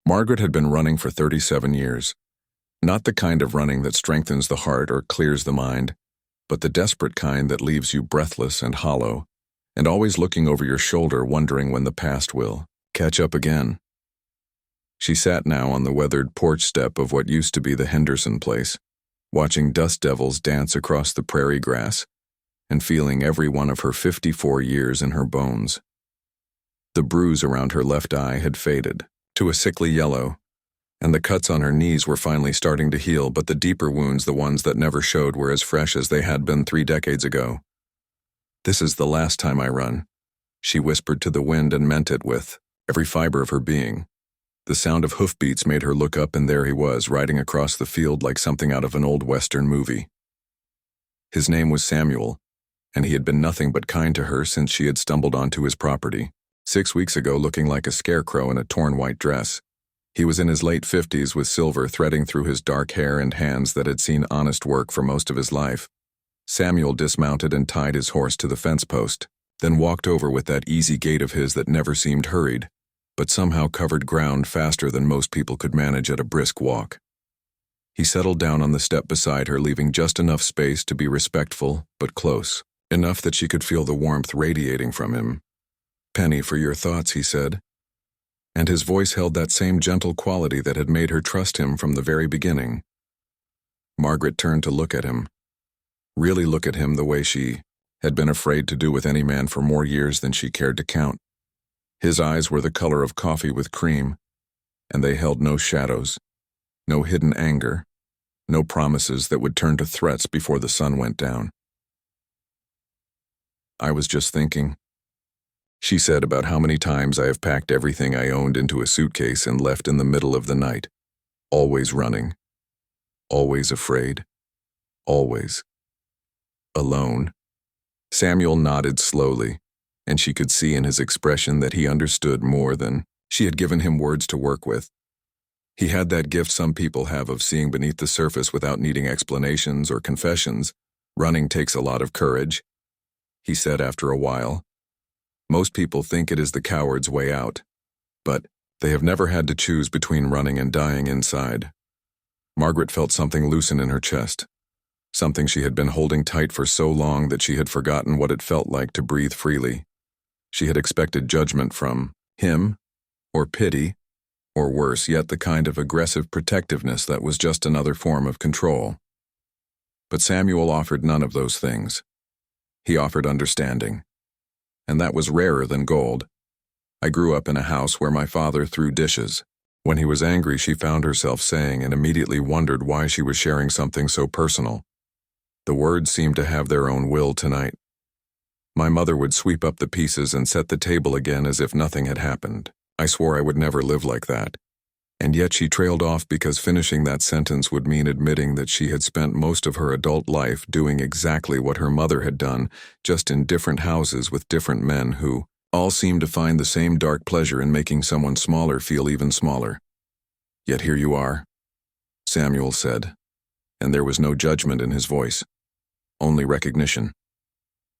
Margaret had been running for 37 years. Not the kind of running that strengthens the heart or clears the mind, but the desperate kind that leaves you breathless and hollow, and always looking over your shoulder wondering when the past will catch up again. She sat now on the weathered porch step of what used to be the Henderson place, watching dust devils dance across the prairie grass, and feeling every one of her 54 years in her bones. The bruise around her left eye had faded to a sickly yellow, and the cuts on her knees were finally starting to heal, but the deeper wounds, the ones that never showed, were as fresh as they had been 3 decades ago. "This is the last time I run," she whispered to the wind, and meant it with every fiber of her being. The sound of hoofbeats made her look up, and there he was, riding across the field like something out of an old Western movie. His name was Samuel, and he had been nothing but kind to her since she had stumbled onto his property 6 weeks ago, looking like a scarecrow in a torn white dress. He was in his late 50s, with silver threading through his dark hair and hands that had seen honest work for most of his life. Samuel dismounted and tied his horse to the fence post, then walked over with that easy gait of his that never seemed hurried, but somehow covered ground faster than most people could manage at a brisk walk. He settled down on the step beside her, leaving just enough space to be respectful but close, enough that she could feel the warmth radiating from him. "Penny, for your thoughts," he said, and his voice held that same gentle quality that had made her trust him from the very beginning. Margaret turned to look at him, really look at him the way she had been afraid to do with any man for more years than she cared to count. His eyes were the color of coffee with cream, and they held no shadows, no hidden anger, no promises that would turn to threats before the sun went down. "I was just thinking," she said, "about how many times I have packed everything I owned into a suitcase and left in the middle of the night, always running, always afraid, always alone." Samuel nodded slowly, and she could see in his expression that he understood more than she had given him words to work with. He had that gift some people have of seeing beneath the surface without needing explanations or confessions. "Running takes a lot of courage," he said after a while. "Most people think it is the coward's way out, but they have never had to choose between running and dying inside." Margaret felt something loosen in her chest, something she had been holding tight for so long that she had forgotten what it felt like to breathe freely. She had expected judgment from him, or pity, or worse yet, the kind of aggressive protectiveness that was just another form of control. But Samuel offered none of those things. He offered understanding, and that was rarer than gold. "I grew up in a house where my father threw dishes." When he was angry, she found herself saying, and immediately wondered why she was sharing something so personal. The words seemed to have their own will tonight. "My mother would sweep up the pieces and set the table again as if nothing had happened. I swore I would never live like that." And yet she trailed off because finishing that sentence would mean admitting that she had spent most of her adult life doing exactly what her mother had done, just in different houses with different men who all seemed to find the same dark pleasure in making someone smaller feel even smaller. "Yet here you are," Samuel said, and there was no judgment in his voice, only recognition.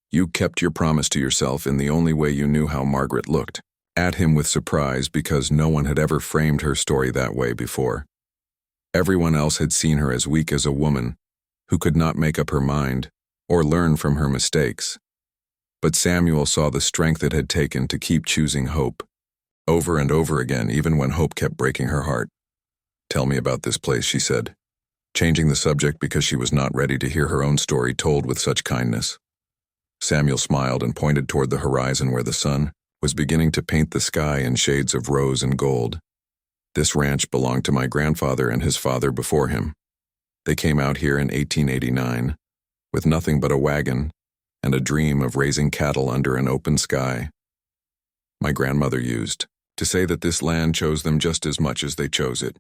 "You kept your promise to yourself in the only way you knew how." Margaret looked at him with surprise because no one had ever framed her story that way before. Everyone else had seen her as weak as a woman who could not make up her mind or learn from her mistakes. But Samuel saw the strength it had taken to keep choosing hope, over and over again, even when hope kept breaking her heart. "Tell me about this place," she said, changing the subject because she was not ready to hear her own story told with such kindness. Samuel smiled and pointed toward the horizon where the sun was beginning to paint the sky in shades of rose and gold. "This ranch belonged to my grandfather and his father before him. They came out here in 1889 with nothing but a wagon and a dream of raising cattle under an open sky. My grandmother used to say that this land chose them just as much as they chose it."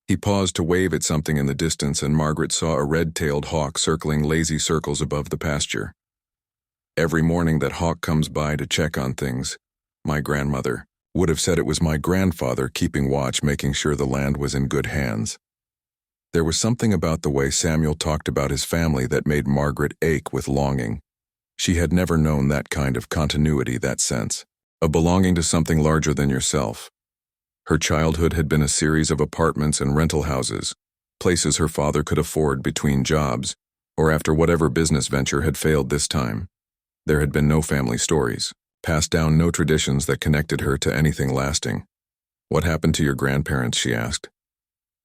He paused to wave at something in the distance, and Margaret saw a red-tailed hawk circling lazy circles above the pasture. "Every morning that hawk comes by to check on things. My grandmother would have said it was my grandfather keeping watch, making sure the land was in good hands." There was something about the way Samuel talked about his family that made Margaret ache with longing. She had never known that kind of continuity, that sense of belonging to something larger than yourself. Her childhood had been a series of apartments and rental houses, places her father could afford between jobs, or after whatever business venture had failed this time. There had been no family stories, passed down no traditions that connected her to anything lasting. "What happened to your grandparents?" she asked.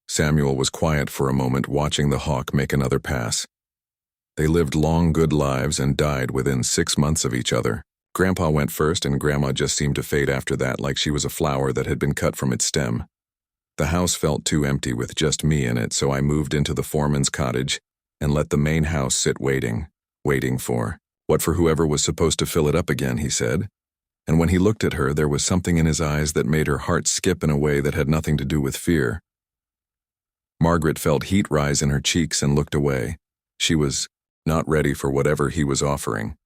Samuel was quiet for a moment, watching the hawk make another pass. They lived long, good lives and died within 6 months of each other. Grandpa went first and Grandma just seemed to fade after that, like she was a flower that had been cut from its stem. The house felt too empty with just me in it, so I moved into the foreman's cottage and let the main house sit waiting for whoever was supposed to fill it up again, he said. And when he looked at her, there was something in his eyes that made her heart skip in a way that had nothing to do with fear. Margaret felt heat rise in her cheeks and looked away. She was not ready for whatever he was offering.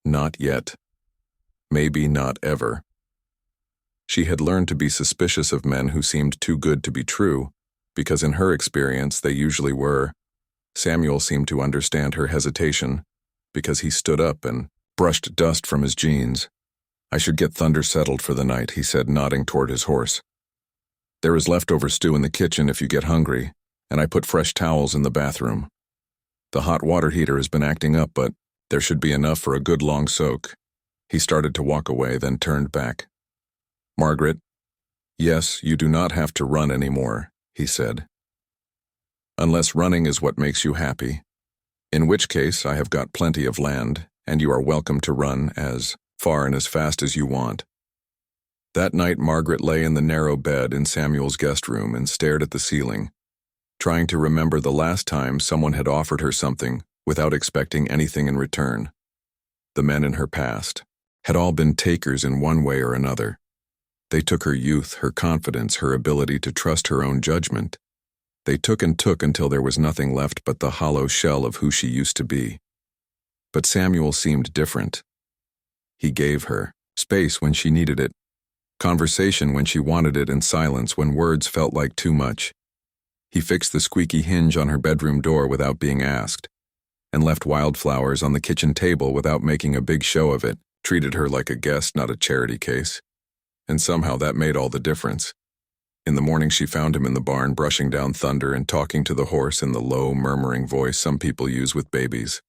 Not yet. Maybe not ever. She had learned to be suspicious of men who seemed too good to be true, because in her experience they usually were. Samuel seemed to understand her hesitation, because he stood up and brushed dust from his jeans. "I should get Thunder settled for the night," he said, nodding toward his horse. "There is leftover stew in the kitchen if you get hungry, and I put fresh towels in the bathroom. The hot water heater has been acting up, but there should be enough for a good long soak." He started to walk away, then turned back. "Margaret, yes, you do not have to run anymore," he said. "Unless running is what makes you happy. In which case, I have got plenty of land, and you are welcome to run as far and as fast as you want." That night, Margaret lay in the narrow bed in Samuel's guest room and stared at the ceiling, trying to remember the last time someone had offered her something without expecting anything in return. The men in her past had all been takers in one way or another. They took her youth, her confidence, her ability to trust her own judgment. They took and took until there was nothing left but the hollow shell of who she used to be. But Samuel seemed different. He gave her space when she needed it, conversation when she wanted it, and silence when words felt like too much. He fixed the squeaky hinge on her bedroom door without being asked, and left wildflowers on the kitchen table without making a big show of it, treated her like a guest, not a charity case. And somehow that made all the difference. In the morning she found him in the barn brushing down Thunder and talking to the horse in the low, murmuring voice some people use with babies.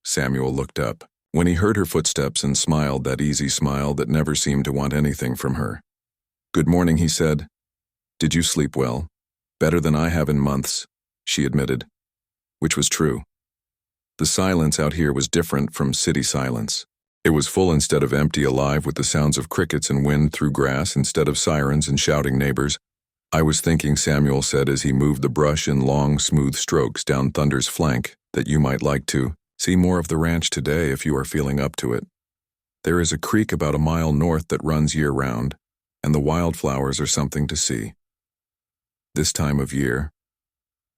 Samuel looked up when he heard her footsteps and smiled, that easy smile that never seemed to want anything from her. "Good morning," he said. "Did you sleep well?" "Better than I have in months," she admitted, which was true. The silence out here was different from city silence. It was full instead of empty, alive with the sounds of crickets and wind through grass instead of sirens and shouting neighbors. "I was thinking," Samuel said as he moved the brush in long, smooth strokes down Thunder's flank, "that you might like to see more of the ranch today if you are feeling up to it. There is a creek about a mile north that runs year-round, and the wildflowers are something to see." This time of year,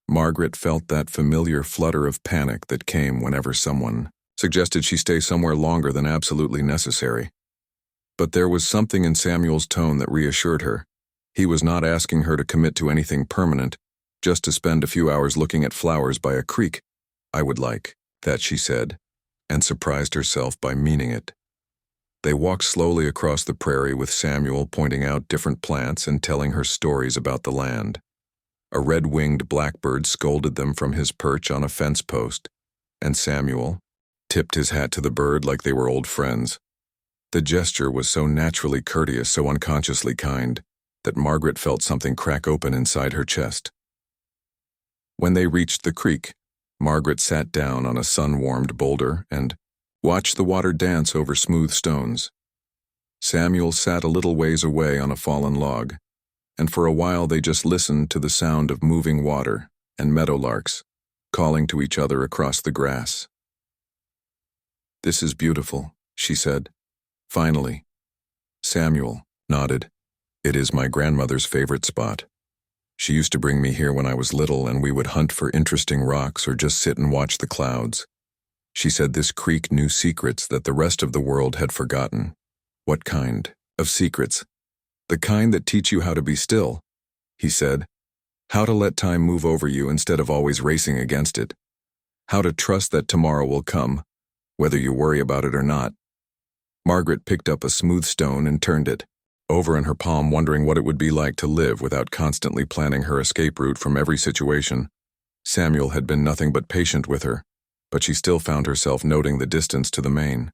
Margaret felt that familiar flutter of panic that came whenever someone suggested she stay somewhere longer than absolutely necessary. But there was something in Samuel's tone that reassured her. He was not asking her to commit to anything permanent, just to spend a few hours looking at flowers by a creek. "I would like that," she said, and surprised herself by meaning it. They walked slowly across the prairie with Samuel pointing out different plants and telling her stories about the land. A red-winged blackbird scolded them from his perch on a fence post, and Samuel tipped his hat to the bird like they were old friends. The gesture was so naturally courteous, so unconsciously kind, that Margaret felt something crack open inside her chest. When they reached the creek, Margaret sat down on a sun-warmed boulder and watched the water dance over smooth stones. Samuel sat a little ways away on a fallen log, and for a while they just listened to the sound of moving water and meadowlarks calling to each other across the grass. "This is beautiful," she said. "Finally." Samuel nodded. "It is my grandmother's favorite spot. She used to bring me here when I was little, and we would hunt for interesting rocks or just sit and watch the clouds. She said this creek knew secrets that the rest of the world had forgotten." "What kind of secrets?" "The kind that teach you how to be still," he said. "How to let time move over you instead of always racing against it. How to trust that tomorrow will come, whether you worry about it or not." Margaret picked up a smooth stone and turned it over in her palm, wondering what it would be like to live without constantly planning her escape route from every situation. Samuel had been nothing but patient with her, but she still found herself noting the distance to the main.